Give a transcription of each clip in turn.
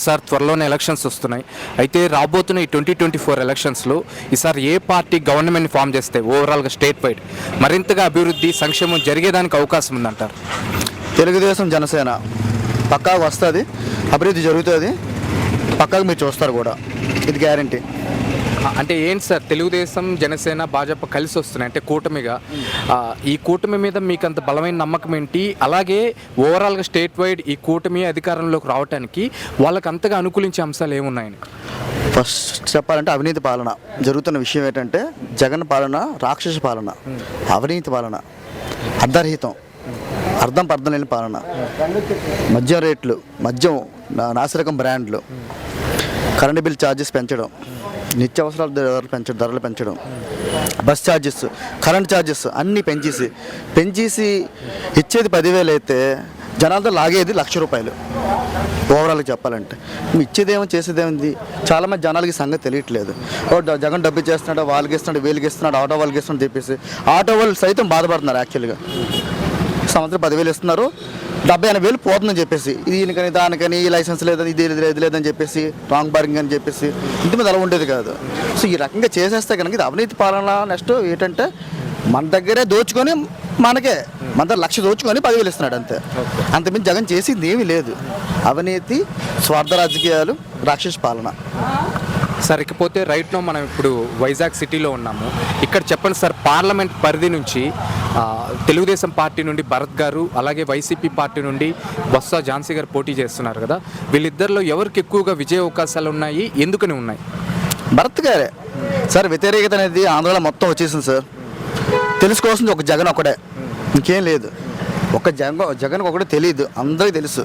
Sir త్వరలోనే elections వస్తున్నాయి. అయితే రాబోతున్న ఈ 2024 ఎలక్షన్స్లో ఈసారి ఏ పార్టీ గవర్నమెంట్ ఫామ్ చేస్తే ఓవరాల్గా స్టేట్ వైడ్ మరింతగా అభివృద్ధి సంక్షేమం జరిగేదానికి అవకాశం ఉందంటారు? తెలుగుదేశం జనసేన పక్కాగా వస్తుంది, అభివృద్ధి జరుగుతుంది, పక్కాగా మీరు చూస్తారు కూడా, ఇది గ్యారంటీ. అంటే ఏంటి సార్, తెలుగుదేశం జనసేన భాజపా కలిసి వస్తున్నాయి అంటే కూటమిగా, ఈ కూటమి మీద మీకు అంత బలమైన నమ్మకం ఏంటి? అలాగే ఓవరాల్గా స్టేట్ వైడ్ ఈ కూటమి అధికారంలోకి రావడానికి వాళ్ళకి అంతగా అనుకూలించే అంశాలు ఏమున్నాయని? ఫస్ట్ చెప్పాలంటే అవినీతి పాలన జరుగుతున్న విషయం ఏంటంటే, జగన్ పాలన రాక్షస పాలన, అవినీతి పాలన, అర్ధరహితం, అర్థం లేని పాలన, మద్యం రేట్లు, మద్యం నాసిరకం బ్రాండ్లు, కరెంటు బిల్ ఛార్జెస్ పెంచడం, నిత్యావసరాల ధరలు పెంచడం, బస్ ఛార్జెస్, కరెంట్ ఛార్జెస్ అన్నీ పెంచేసి ఇచ్చేది 10,000 అయితే జనాలతో లాగేది ₹1,00,000. ఓవరాల్గా చెప్పాలంటే ఇచ్చేదేమో చేసేదేమింది, చాలామంది జనాలకి సంగతి తెలియట్లేదు. జగన్ డబ్బు చేస్తున్నాడు, వాళ్ళకి ఇస్తున్నాడు, వీళ్ళకి ఇస్తున్నాడు, ఆటో వాళ్ళకి ఇస్తున్నాడు చెప్పేసి ఆటో వాళ్ళు సైతం బాధపడుతున్నారు. యాక్చువల్గా సంవత్సరం 10,000 ఇస్తున్నారు, 70,000-80,000 పోతుందని చెప్పేసి, దీనికని దానికని లైసెన్స్ లేదని ఇది లేదని చెప్పేసి, రాంగ్ బార్గింగ్ అని చెప్పేసి ఇంటి మీద అలా ఉండేది కాదు. సో ఈ రకంగా చేసేస్తే కనుక ఇది అవినీతి పాలన. నెక్స్ట్ ఏంటంటే మన దగ్గరే దోచుకొని మన దగ్గర 1,00,000 దోచుకొని 10,000 ఇస్తున్నాడు అంతే. అంతకుమించి జగన్ చేసింది ఏమీ లేదు. అవినీతి, స్వార్థ రాజకీయాలు, రాక్షస పాలన. సార్ ఇకపోతే రైట్ నో మనం ఇప్పుడు వైజాగ్ సిటీలో ఉన్నాము. ఇక్కడ చెప్పండి సార్, పార్లమెంట్ పరిధి నుంచి తెలుగుదేశం పార్టీ నుండి భరత్ గారు, అలాగే వైసీపీ పార్టీ నుండి బొత్స ఝాన్సీ గారు పోటీ చేస్తున్నారు కదా, వీళ్ళిద్దరిలో ఎవరికి ఎక్కువగా విజయ అవకాశాలు ఉన్నాయి, ఎందుకని ఉన్నాయి? భరత్ గారే సార్. వ్యతిరేకత అనేది ఆంధ్రాలో మొత్తం వచ్చేసింది సార్. తెలుసుకోవాల్సింది ఒక జగన్ ఒకటే, ఇంకేం లేదు. ఒక జగన్ ఒకటే తెలియదు, అందరికీ తెలుసు.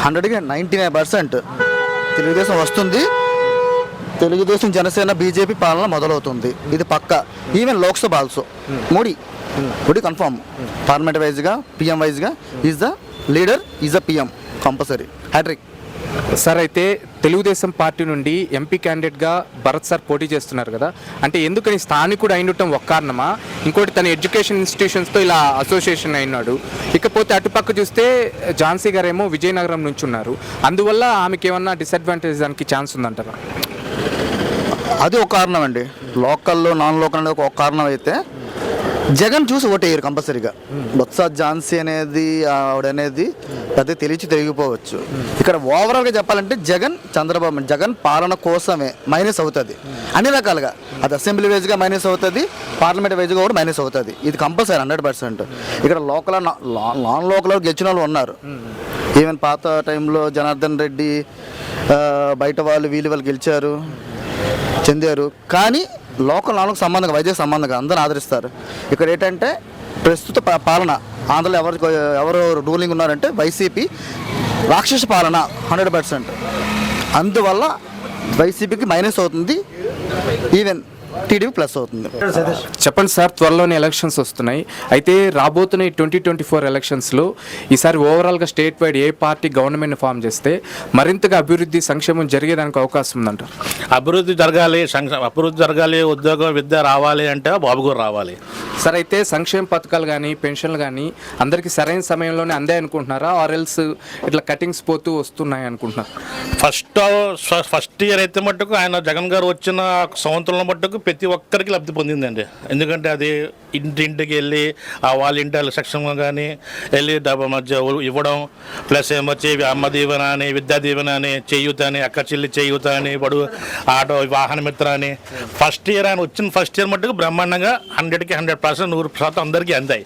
100కి 99% తెలుగుదేశం వస్తుంది, తెలుగుదేశం జనసేన బీజేపీ పాలన మొదలవుతుంది, ఇది పక్క. Even Lok Sabha also Modi confirm. Parliament వైజ్గా, పిఎం వైజ్గా is the leader, is the PM compulsory, hat trick. Sir అయితే తెలుగుదేశం పార్టీ నుండి ఎంపీ క్యాండిడేట్గా భరత్ సార్ పోటీ చేస్తున్నారు కదా, అంటే ఎందుకని స్థానికుడు అయినటం ఒక కారణమా? ఇంకోటి తన ఎడ్యుకేషన్ ఇన్స్టిట్యూషన్స్తో ఇలా అసోసియేషన్ అయినాడు. ఇకపోతే అటుపక్క చూస్తే ఝాన్సీ గారేమో విజయనగరం నుంచి ఉన్నారు, అందువల్ల ఆమెకి ఏమన్నా డిసడ్వాంటేజ్ దానికి ఛాన్స్ ఉందంటారా? అది ఒక కారణం అండి. లోకల్లో నాన్ లోకల్ అనేది ఒక కారణం అయితే జగన్ చూసి ఓటేయరు కంపల్సరీగా. బొత్స ఝాన్సీ అనేది ఆవిడనేది పెద్ద తెలియకపోవచ్చు. ఇక్కడ ఓవరాల్గా చెప్పాలంటే జగన్ పాలన కోసమే మైనస్ అవుతుంది అన్ని రకాలుగా. అది అసెంబ్లీ వైజ్గా మైనస్ అవుతుంది, పార్లమెంట్ వైజ్గా కూడా మైనస్ అవుతుంది, ఇది కంపల్సరీ 100%. ఇక్కడ లోకల్ నాన్ లోకల్ గెలిచిన వాళ్ళు ఉన్నారు. ఈవెన్ పాత టైంలో జనార్దన్ రెడ్డి, బయట వాళ్ళు గెలిచారు, చెందారు. కానీ లోకల్ నాలుగు సంబంధంగా, వైద్య సంబంధంగా అందరూ ఆదరిస్తారు. ఇక్కడ ఏంటంటే ప్రస్తుత పాలన ఆంధ్రలో ఎవరు రూలింగ్ ఉన్నారంటే వైసీపీ రాక్షస పాలన 100%. అందువల్ల వైసీపీకి మైనస్ అవుతుంది, ఈవెన్ టీడీపీ ప్లస్ అవుతుంది. చెప్పండి సార్, త్వరలోనే ఎలక్షన్స్ వస్తున్నాయి. అయితే రాబోతున్న ఈ 2024 ఎలక్షన్స్లో ఈసారి ఓవరాల్గా స్టేట్ వైడ్ ఏ పార్టీ గవర్నమెంట్ ఫామ్ చేస్తే మరింతగా అభివృద్ధి సంక్షేమం జరిగేదానికి అవకాశం ఉందంటారు? అభివృద్ధి జరగాలి, ఉద్యోగం, విద్య రావాలి అంటే బాబు గారు రావాలి సార్. అయితే సంక్షేమ పథకాలు కానీ పెన్షన్లు కానీ అందరికీ సరైన సమయంలోనే అందే అనుకుంటున్నారా, ఆర్ఎల్స్ ఇట్లా కటింగ్స్ పోతూ వస్తున్నాయి అనుకుంటున్నారు? ఫస్ట్ ఇయర్ అయితే మట్టుకు ఆయన జగన్ గారు వచ్చిన సంవత్సరంలో మట్టుకు ప్రతి ఒక్కరికి లబ్ధి పొందిందండి. ఎందుకంటే అది ఇంటింటికి వెళ్ళి వాళ్ళ ఇంటి సెక్షన్ కానీ వెళ్ళి మధ్య ఇవ్వడం, ప్లస్ ఏమొచ్చి అమ్మ దీవెన అని, విద్యా దీవెన అని, చేయూత అని, అక్క చెల్లి చేయూత అని, బడు ఆటో వాహన మిత్ర అని. ఫస్ట్ ఇయర్ ఆయన వచ్చిన ఫస్ట్ ఇయర్ మట్టుకు బ్రహ్మాండంగా 100కి 100%, 100% అందరికీ అందాయి.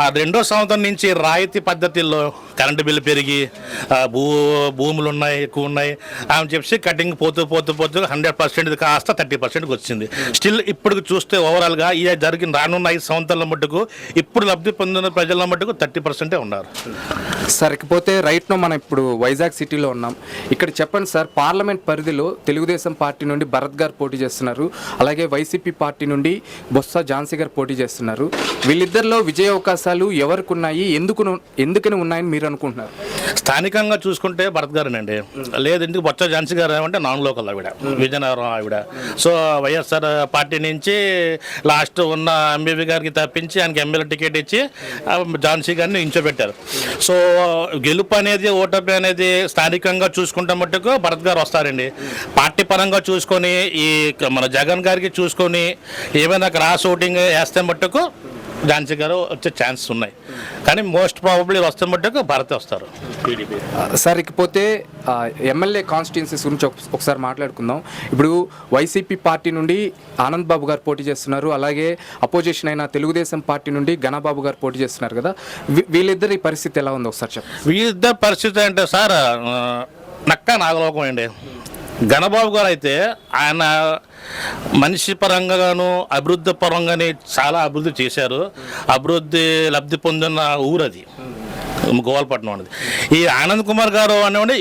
ఆ రెండో సంవత్సరం నుంచి రాయితీ పద్ధతిలో కరెంటు బిల్లు పెరిగి భూములు ఉన్నాయి, ఎక్కువ ఉన్నాయి అని చెప్పి కటింగ్ పోతూ 100% కాస్త 30%కి వచ్చింది. స్టిల్ ఇప్పుడు చూస్తే ఓవరాల్గా ఈ రానున్న 5 సంవత్సరాల మట్టుకు ఇప్పుడు లబ్ధి పొందిన ప్రజల మట్టుకు 30% ఉన్నారు. సార్ ఇకపోతే రైట్ నో మనం ఇప్పుడు వైజాగ్ సిటీలో ఉన్నాం. ఇక్కడ చెప్పండి సార్, పార్లమెంట్ పరిధిలో తెలుగుదేశం పార్టీ నుండి భరత్ గారు పోటీ చేస్తున్నారు, అలాగే వైసీపీ పార్టీ నుండి బొత్స ఝాన్సీ గారు పోటీ చేస్తున్నారు. వీళ్ళిద్దరిలో విజయ అవకాశం అవకాశాలు ఎవరికి ఉన్నాయి, ఎందుకని ఉన్నాయని మీరు అనుకుంటున్నారు? స్థానికంగా చూసుకుంటే భరత్ గారేనండి. లేదంటే బొత్స ఝాన్సీ గారు ఏమంటే నాన్ లోకల్ ఆవిడ, విజయనగరం ఆవిడ. సో వైఎస్ఆర్ పార్టీ నుంచి లాస్ట్ ఉన్న ఎంబీబీ గారికి తప్పించి ఆయనకి ఎమ్మెల్యే టికెట్ ఇచ్చి ఝాన్సీ గారిని నించోబెట్టారు. సో గెలుపు అనేది, ఓటమి అనేది స్థానికంగా చూసుకుంటే మట్టుకు భరత్ గారు వస్తారండి. పార్టీ పరంగా చూసుకొని ఈ మన జగన్ గారికి చూసుకొని ఏమైనా క్రాస్ ఓటింగ్ వేస్తే మట్టుకు ఝాన్సీ గారు వచ్చే ఛాన్స్ ఉన్నాయి. కానీ మోస్ట్ ప్రాబబ్లీ వస్తే మట్టుకు భరత్ వస్తారు టీడీపీ. సార్ ఇకపోతే ఎమ్మెల్యే కాన్స్టిట్యున్సీస్ గురించి ఒకసారి మాట్లాడుకుందాం. ఇప్పుడు వైసీపీ పార్టీ నుండి ఆనంద్ బాబు గారు పోటీ చేస్తున్నారు, అలాగే అపోజిషన్ అయిన తెలుగుదేశం పార్టీ నుండి ఘనబాబు గారు పోటీ చేస్తున్నారు కదా. వీళ్ళిద్దరి పరిస్థితి ఎలా ఉంది ఒకసారి చెప్పండి. వీళ్ళిద్దరి పరిస్థితి అంటే సార్ నక్క నాగలోకం అండి. ఘనబాబు గారు అయితే ఆయన మనిషి పరంగాను అభివృద్ధి పరంగానే చాలా అభివృద్ధి చేశారు. అభివృద్ధి లబ్ధి పొందిన ఊరు అది గోవాలపట్నం అనేది. ఈ ఆనంద్ కుమార్ గారు అనేవాడి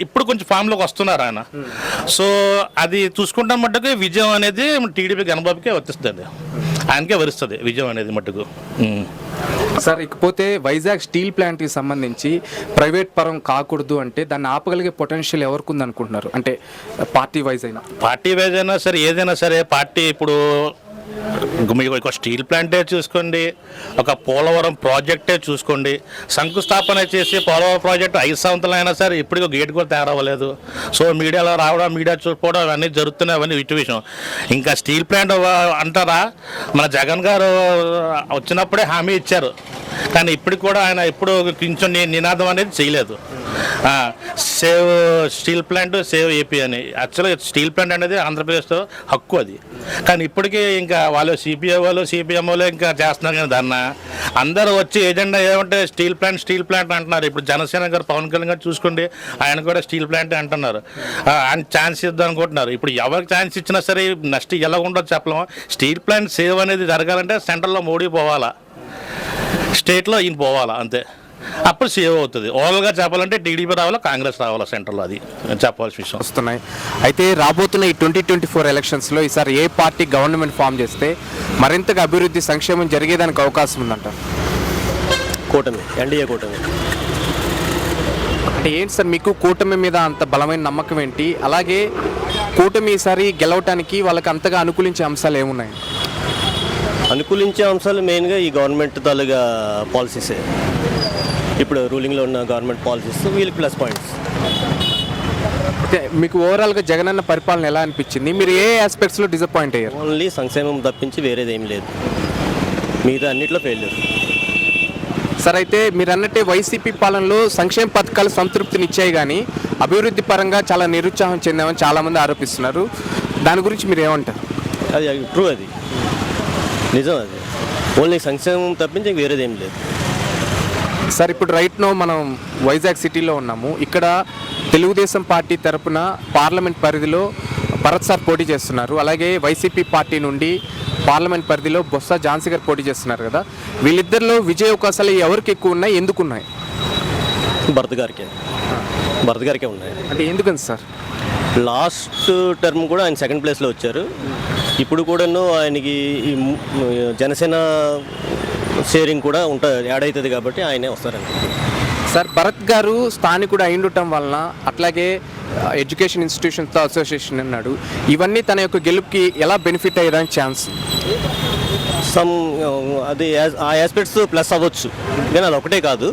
ఇప్పుడు కొంచెం ఫామ్లోకి వస్తున్నారు ఆయన. సో అది చూసుకుంటాం మట్టుకు విజయం అనేది టీడీపీ ఘనబాబుకే వర్తిస్తుంది, ఆయనకే వరిస్తుంది విజయం అనేది మట్టుకు. సార్ ఇకపోతే వైజాగ్ స్టీల్ ప్లాంట్కి సంబంధించి ప్రైవేట్ పరం కాకూడదు అంటే దాన్ని ఆపగలిగే పొటెన్షియల్ ఎవరికి ఉంది అనుకుంటున్నారు? అంటే పార్టీ వైజ్ అయినా సరే ఏదైనా సరే పార్టీ ఇప్పుడు మీకు ఒక స్టీల్ ప్లాంటే చూసుకోండి, ఒక పోలవరం ప్రాజెక్టే చూసుకోండి, శంకుస్థాపన చేసి పోలవరం ప్రాజెక్టు 5 సంవత్సరాలు అయినా సరే ఇప్పటికీ గేట్ కూడా తయారవ్వలేదు. సో మీడియాలో రావడం, మీడియా చూసుకోవడం అవన్నీ జరుగుతున్నాయి, అవన్నీ ఇటు విషయం. ఇంకా స్టీల్ ప్లాంట్ అంటారా, మన జగన్ గారు వచ్చినప్పుడే హామీ ఇచ్చారు, కానీ ఇప్పటికి కూడా ఆయన ఎప్పుడు కొంచెం నినాదం అనేది చేయలేదు. Save steel plant, save AP అని. యాక్చువల్గా స్టీల్ ప్లాంట్ అనేది ఆంధ్రప్రదేశ్లో హక్కు అది, కానీ ఇప్పటికీ ఇంకా వాళ్ళు సిపిఐ వాళ్ళు సిపిఎం వాళ్ళు ఇంకా చేస్తున్నారు. కానీ దాన్ని అందరూ వచ్చి ఏజెండా ఏమంటే స్టీల్ ప్లాంట్ అంటున్నారు. ఇప్పుడు జనసేన గారు పవన్ కళ్యాణ్ గారు చూసుకోండి, ఆయన కూడా స్టీల్ ప్లాంట్ అంటున్నారు. ఆయన ఛాన్స్ ఇద్దాం అనుకుంటున్నారు. ఇప్పుడు ఎవరికి ఛాన్స్ ఇచ్చినా సరే నెక్స్ట్ ఎలా ఉండదు చెప్పలేము. స్టీల్ ప్లాంట్ సేవ్ అనేది జరగాలంటే సెంట్రల్లో మోడీ పోవాలా, స్టేట్లో ఈయన పోవాలా, అంతే. అప్పుడు సేవ్ అవుతుంది. ఓవరాల్గా చెప్పాలంటే టీడీపీ రావాలా, కాంగ్రెస్ రావాలా సెంట్రల్లో, అది చెప్పాల్సిన విషయం. వస్తున్నాయి. అయితే రాబోతున్న ఈ 2024 ఎలక్షన్స్లో ఈసారి ఏ పార్టీ గవర్నమెంట్ ఫామ్ చేస్తే మరింతగా అభివృద్ధి, సంక్షేమం జరిగేదానికి అవకాశం ఉందంట? కూటమి, ఎన్డీఏ కూటమి. అంటే ఏంటి సార్ మీకు కూటమి మీద అంత బలమైన నమ్మకం ఏంటి? అలాగే కూటమి ఈసారి గెలవటానికి వాళ్ళకి అంతగా అనుకూలించే అంశాలు ఏమున్నాయి? అనుకూలించే అంశాలు మెయిన్గా ఈ గవర్నమెంట్ తాలూగా పాలసీసే. ఇప్పుడు రూలింగ్లో ఉన్న గవర్నమెంట్ పాలసీస్ వీళ్ళకి ప్లస్ పాయింట్స్. అయితే మీకు ఓవరాల్గా జగనన్న పరిపాలన ఎలా అనిపించింది? మీరు ఏ ఆస్పెక్ట్స్లో డిసప్పాయింట్ అయ్యారు? ఓన్లీ సంక్షేమం తప్పించి వేరేది ఏం లేదు, మిగతా అన్నిట్లో ఫెయిల్యూర్. సార్ అయితే మీరు అన్నట్టే వైసీపీ పాలనలో సంక్షేమ పథకాలు సంతృప్తినిచ్చాయి, కానీ అభివృద్ధి పరంగా చాలా నిరుత్సాహం చెందామని చాలామంది ఆరోపిస్తున్నారు. దాని గురించి మీరు ఏమంటారు? అది ట్రూ, అది నిజం. అది ఓన్లీ సంక్షేమం తప్పించి వేరేది ఏం లేదు. సార్ ఇప్పుడు రైట్ నో మనం వైజాగ్ సిటీలో ఉన్నాము. ఇక్కడ తెలుగుదేశం పార్టీ తరపున పార్లమెంట్ పరిధిలో భరత్ సార్ పోటీ చేస్తున్నారు, అలాగే వైసీపీ పార్టీ నుండి పార్లమెంట్ పరిధిలో బొత్స ఝాన్సీ గారు పోటీ చేస్తున్నారు కదా. వీళ్ళిద్దరిలో విజయ అవకాశాలు ఎవరికి ఎక్కువ ఉన్నాయి, ఎందుకు ఉన్నాయి? భరత్ గారికే ఉన్నాయి. అంటే ఎందుకని సార్? లాస్ట్ టర్మ్ కూడా ఆయన సెకండ్ ప్లేస్లో వచ్చారు. ఇప్పుడు కూడాను ఆయనకి జనసేన షేరింగ్ కూడా యాడ్ అవుతుంది కాబట్టి ఆయనే వస్తారండి. సార్ భరత్ గారు స్థానికుడు అయిండటం వలన, అట్లాగే ఎడ్యుకేషన్ ఇన్స్టిట్యూషన్స్తో అసోసియేషన్ అన్నాడు, ఇవన్నీ తన యొక్క గెలుపుకి ఎలా బెనిఫిట్ అయ్యేదానికి ఛాన్స్? అది ఆ ఆస్పెక్ట్స్ ప్లస్ అవ్వచ్చు, కానీ అది ఒకటే కాదు,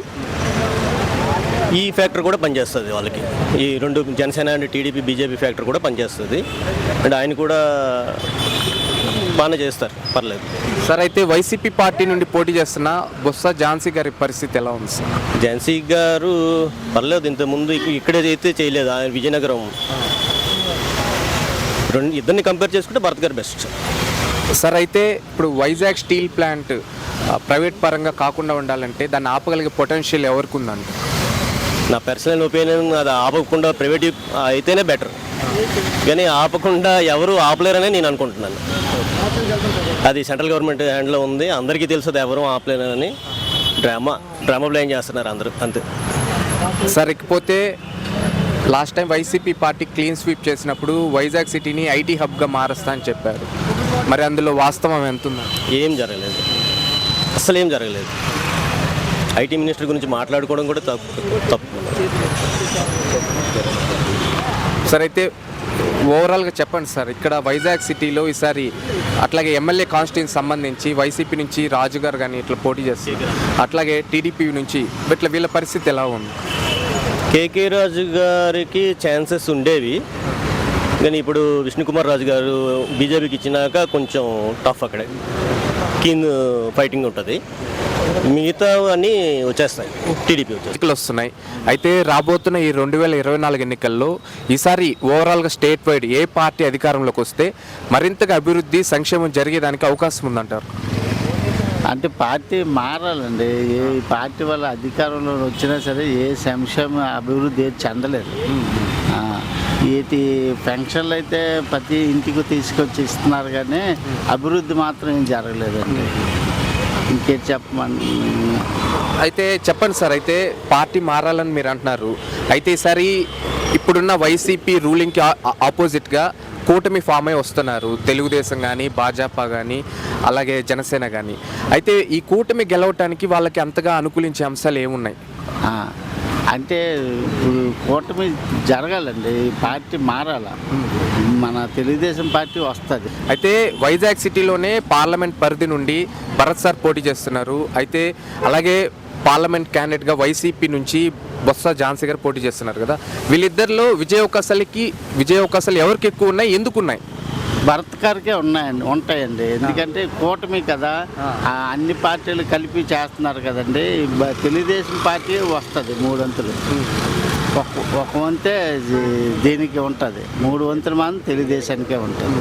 ఈ ఫ్యాక్టర్ కూడా పనిచేస్తుంది వాళ్ళకి. ఈ రెండు Janasena and TDP BJP factor కూడా పనిచేస్తుంది. అండ్ ఆయన కూడా బాగానే చేస్తారు, పర్లేదు. సార్ అయితే వైసీపీ పార్టీ నుండి పోటీ చేస్తున్న బొత్స ఝాన్సీ గారి పరిస్థితి ఎలా ఉంది సార్? ఝాన్సీ గారు పర్లేదు, ఇంతకుముందు ఇక్కడే అయితే చేయలేదు, ఆయన విజయనగరం. ఇద్దరిని కంపేర్ చేసుకుంటే భరత్ గారు బెస్ట్. సార్ అయితే ఇప్పుడు వైజాగ్ స్టీల్ ప్లాంట్ ప్రైవేట్ పరంగా కాకుండా ఉండాలంటే దాన్ని ఆపగలిగే పొటెన్షియల్ ఎవరికి ఉందండి? నా పర్సనల్ ఒపీనియన్ అది ఆపకుండా ప్రైవేట్ అయితేనే బెటర్, కానీ ఆపకుండా ఎవరు ఆపలేరనే నేను అనుకుంటున్నాను. అది సెంట్రల్ గవర్నమెంట్ హ్యాండ్లో ఉంది, అందరికీ తెలుసు అది ఎవరు ఆపలేరని. డ్రామా ప్లాన్ చేస్తున్నారు అందరూ, అంతే. సార్ ఇకపోతే last time YCP party clean sweep చేసినప్పుడు వైజాగ్ సిటీని ఐటీ హబ్గా మారుస్తా అని చెప్పారు, మరి అందులో వాస్తవం ఎంత ఉందండి? ఏం జరగలేదు. అసలు ఏం జరగలేదు. ఐటీ మినిస్టర్ గురించి మాట్లాడుకోవడం కూడా తప్పు. సార్ అయితే ఓవరాల్గా చెప్పండి సార్, ఇక్కడ వైజాగ్ సిటీలో ఈసారి అట్లాగే ఎమ్మెల్యే కాన్స్టిట్యూన్సీ సంబంధించి వైసీపీ నుంచి రాజు గారు కానీ ఇట్లా పోటీ చేస్తారు, అట్లాగే టీడీపీ నుంచి ఇట్లా వీళ్ళ పరిస్థితి ఎలా ఉంది? కేకే రాజు గారికి ఛాన్సెస్ ఉండేవి, కానీ ఇప్పుడు విష్ణుకుమార్ రాజు గారు బీజేపీకి ఇచ్చినాక కొంచెం టఫ్, అక్కడ కీన్ ఫైటింగ్ ఉంటుంది. మిగతా అన్నీ వచ్చేస్తాయి, టీడీపీ వచ్చేస్తాయి. ఎన్నికలు వస్తున్నాయి. అయితే రాబోతున్న ఈ 2024 ఎన్నికల్లో ఈసారి ఓవరాల్గా స్టేట్ వైడ్ ఏ పార్టీ అధికారంలోకి వస్తే మరింతగా అభివృద్ధి సంక్షేమం జరిగేదానికి అవకాశం ఉందంటారు? అంటే పార్టీ మారాలండి. ఏ పార్టీ వల్ల అధికారంలో వచ్చినా సరే ఏ సంక్షేమ అభివృద్ధి ఏది చెందలేదు. ఏటి పెన్షన్లు అయితే ప్రతి ఇంటికి తీసుకొచ్చి ఇస్తున్నారు, కానీ అభివృద్ధి మాత్రం ఏం జరగలేదండి. ఇంకేం చెప్పమని. అయితే చెప్పండి సార్, అయితే పార్టీ మారాలని మీరు అంటున్నారు. అయితే ఈసారి ఇప్పుడున్న వైసీపీ రూలింగ్కి ఆపోజిట్గా కూటమి ఫామ్ అయి వస్తున్నారు, తెలుగుదేశం కానీ భాజపా కానీ అలాగే జనసేన కానీ. అయితే ఈ కూటమి గెలవటానికి వాళ్ళకి అంతగా అనుకూలించే అంశాలు ఏమున్నాయి? అంటే ఇప్పుడు కూటమి జరగాలండి, పార్టీ మారాల, మన తెలుగుదేశం పార్టీ వస్తుంది. అయితే వైజాగ్ సిటీలోనే పార్లమెంట్ పరిధి నుండి భరత్ సార్ పోటీ చేస్తున్నారు. అయితే అలాగే పార్లమెంట్ క్యాండిడేట్గా వైసీపీ నుంచి బొత్స ఝాన్సీ గారు పోటీ చేస్తున్నారు కదా. వీళ్ళిద్దరిలో విజయావకాశాలు ఎవరికి ఎక్కువ ఉన్నాయి, ఎందుకు ఉన్నాయి? భరత్ గారికే ఉంటాయండి. ఎందుకంటే కూటమి కదా, అన్ని పార్టీలు కలిపి చేస్తున్నారు కదండి. తెలుగుదేశం పార్టీ వస్తుంది 3 వంతులు, ఒక వంతే దీనికి ఉంటుంది, 3 వంతుల మంది తెలుగుదేశానికే ఉంటుంది.